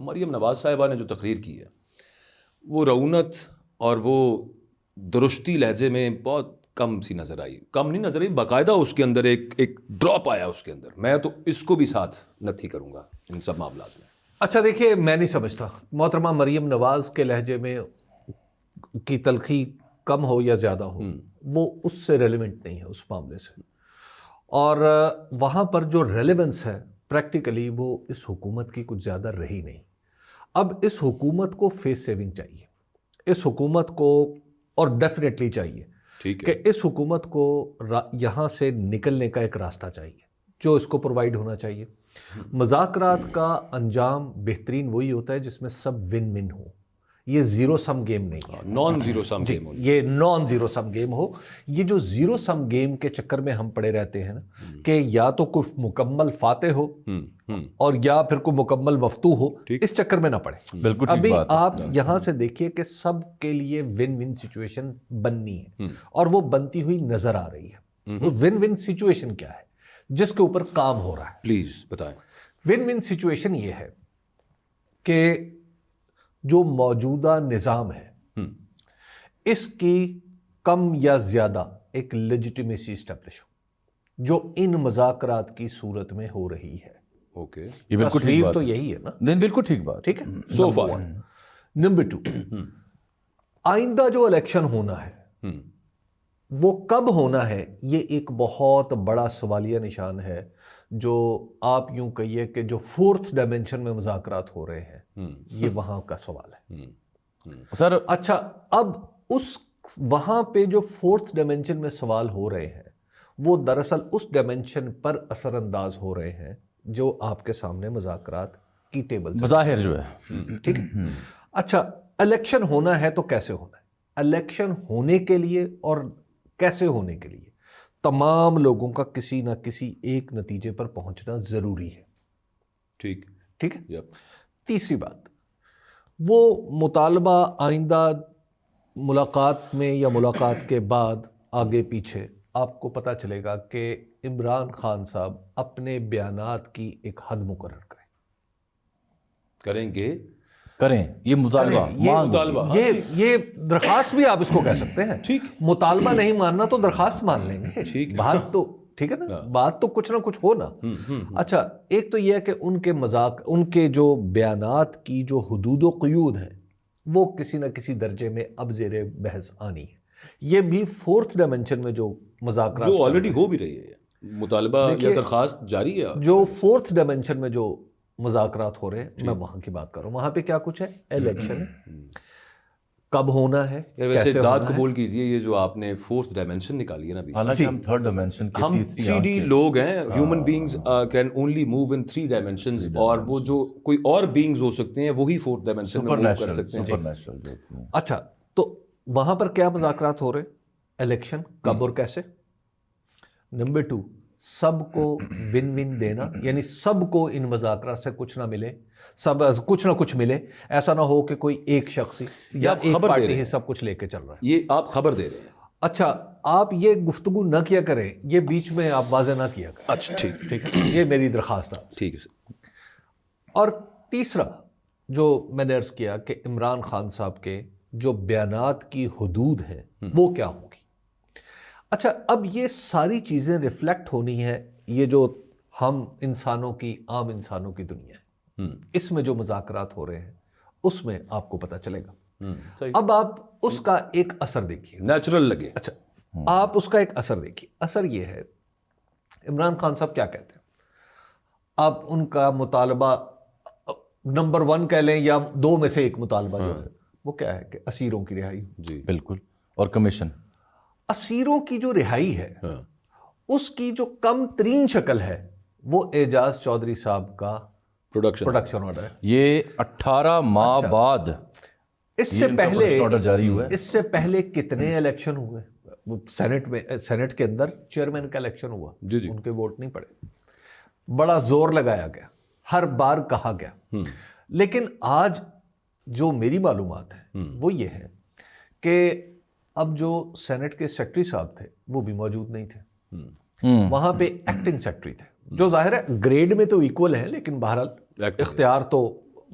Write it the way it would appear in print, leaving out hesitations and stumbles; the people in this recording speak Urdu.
مریم نواز صاحبہ نے جو تقریر کی ہے وہ رعونت اور وہ درستی لہجے میں بہت کم سی نظر آئی. کم نہیں نظر آئی, باقاعدہ اس کے اندر ایک ڈراپ آیا اس کے اندر. میں تو اس کو بھی ساتھ نتھی کروں گا ان سب معاملات میں. اچھا دیکھیے, میں نہیں سمجھتا محترمہ مریم نواز کے لہجے میں کی تلخی کم ہو یا زیادہ ہو, وہ اس سے ریلیونٹ نہیں ہے اس معاملے سے. اور وہاں پر جو ریلیونس ہے پریکٹیکلی وہ اس حکومت کی کچھ زیادہ رہی نہیں. اب اس حکومت کو فیس سیونگ چاہیے, اس حکومت کو, اور ڈیفینیٹلی چاہیے کہ اس حکومت کو یہاں سے نکلنے کا ایک راستہ چاہیے جو اس کو پرووائڈ ہونا چاہیے. مذاکرات کا انجام بہترین وہی ہوتا ہے جس میں سب ون ون ہو. یہ زیرو سم گیم نہیں ہے, نان زیرو سم گیم. یہ نان زیرو سم گیم ہو. یہ جو زیرو سم گیم کے چکر میں ہم پڑے رہتے ہیں نا کہ یا تو کوئی مکمل فاتح ہو اور یا پھر کوئی مکمل مفتوح ہو, اس چکر میں نہ پڑے. بالکل ابھی آپ یہاں سے دیکھیے کہ سب کے لیے ون ون سچویشن بننی ہے اور وہ بنتی ہوئی نظر آ رہی ہے. وہ ون ون سچویشن کیا ہے جس کے اوپر کام ہو رہا ہے؟ پلیز بتائیں. ون ون سچویشن یہ ہے کہ جو موجودہ نظام ہے اس کی کم یا زیادہ ایک لیجیٹیمیسی اسٹیبلش ہو جو ان مذاکرات کی صورت میں ہو رہی ہے. اوکے, یہ بالکل ٹھیک بات تو یہی ہے نا. نہیں بالکل ٹھیک بات. ٹھیک ہے, سو فار. نمبر 2, آئندہ جو الیکشن ہونا ہے وہ کب ہونا ہے, یہ ایک بہت بڑا سوالیہ نشان ہے جو آپ یوں کہیے کہ جو فورتھ ڈائمینشن میں مذاکرات ہو رہے ہیں, یہ وہاں کا سوال ہے. سر اچھا, اب اس وہاں پہ جو فورتھ ڈائمینشن میں سوال ہو رہے ہیں وہ دراصل اس ڈائمینشن پر اثر انداز ہو رہے ہیں جو آپ کے سامنے مذاکرات کی ٹیبل بظاہر جو ہے. ٹھیک ہے. اچھا, الیکشن ہونا ہے تو کیسے ہونا ہے؟ الیکشن ہونے کے لیے اور کیسے ہونے کے لیے تمام لوگوں کا کسی نہ کسی ایک نتیجے پر پہنچنا ضروری ہے. ٹھیک ٹھیک ہے. یپ. تیسری بات, وہ مطالبہ آئندہ ملاقات میں یا ملاقات کے بعد آگے پیچھے آپ کو پتہ چلے گا کہ عمران خان صاحب اپنے بیانات کی ایک حد مقرر کریں گے. یہ مطالبہ یہ درخواست بھی آپ اس کو کہہ سکتے ہیں. ٹھیک, مطالبہ نہیں ماننا تو درخواست مان لیں گے. بات تو ٹھیک ہے نا, بات تو کچھ نہ کچھ ہو نا. اچھا, ایک تو یہ ہے کہ ان کے جو بیانات کی جو حدود و قیود ہیں وہ کسی نہ کسی درجے میں اب زیر بحث آنی ہے. یہ بھی فورتھ ڈائمینشن میں جو مذاکرات جو آلریڈی ہو بھی رہی ہے, مطالبہ یا درخواست جاری ہے, جو فورتھ ڈائمینشن میں جو مذاکرات ہو رہے ہیں, میں وہاں کی بات کر رہا ہوں. وہاں پہ کیا کچھ ہے؟ الیکشن ہے, کب ہونا ہے, ویسے داد قبول کیجئے یہ جو آپ نے فورتھ ڈائمینشن نکالی ہے نا, حالانکہ ہم تھرڈ ڈائمینشن کی ہم 3D لوگ ہیں. Human beings can only move in 3 dimensions, اور وہ جو کوئی اور بینگز ہو سکتے ہیں وہی فورتھ ڈائمینشن میں موو کر سکتے ہیں. اچھا, تو وہاں پر کیا مذاکرات ہو رہے ہیں؟ الیکشن کب اور کیسے. نمبر 2, سب کو ون ون دینا, یعنی سب کو ان مذاکرات سے کچھ نہ ملے, سب کچھ نہ کچھ ملے. ایسا نہ ہو کہ کوئی ایک شخص یا ایک پارٹی ہی سب کچھ لے کے چل رہا ہے. یہ آپ خبر دے رہے ہیں. اچھا, آپ یہ گفتگو نہ کیا کریں, یہ بیچ میں آپ واضح نہ کیا کریں. اچھا ٹھیک ہے, یہ میری درخواست ہے. ٹھیک ہے. اور تیسرا جو میں نے عرض کیا کہ عمران خان صاحب کے جو بیانات کی حدود ہیں وہ کیا ہوں گی. اچھا, اب یہ ساری چیزیں ریفلیکٹ ہونی ہے, یہ جو ہم انسانوں کی, عام انسانوں کی دنیا ہے, اس میں جو مذاکرات ہو رہے ہیں اس میں آپ کو پتہ چلے گا. اب آپ اس کا ایک اثر دیکھیے, نیچرل لگے. اچھا, آپ اس کا ایک اثر دیکھیے. اثر یہ ہے, عمران خان صاحب کیا کہتے ہیں, آپ ان کا مطالبہ نمبر 1 کہہ لیں یا 2 میں سے ایک مطالبہ جو ہے وہ کیا ہے کہ اسیروں کی رہائی. جی بالکل, اور کمیشن. اسیروں کی جو رہائی ہے اس کی جو کم ترین شکل ہے وہ اعجاز چودھری صاحب کا پروڈکشن آرڈر ہے. یہ 18 ماہ بعد اس سے پہلے آرڈر جاری ہوا ہے. اس سے پہلے کتنے الیکشن ہوئے؟ سینٹ میں, سینٹ کے اندر چیئرمین کا الیکشن ہوا, ان کے ووٹ نہیں پڑے, بڑا زور لگایا گیا, ہر بار کہا گیا. لیکن آج جو میری معلومات ہیں وہ یہ ہے کہ اب جو سینٹ کے سیکرٹری صاحب تھے وہ بھی موجود نہیں تھے. وہاں پہ ایکٹنگ سیکرٹری تھے جو ظاہر ہے گریڈ میں تو ایکول ہیں لیکن بہرحال اختیار تو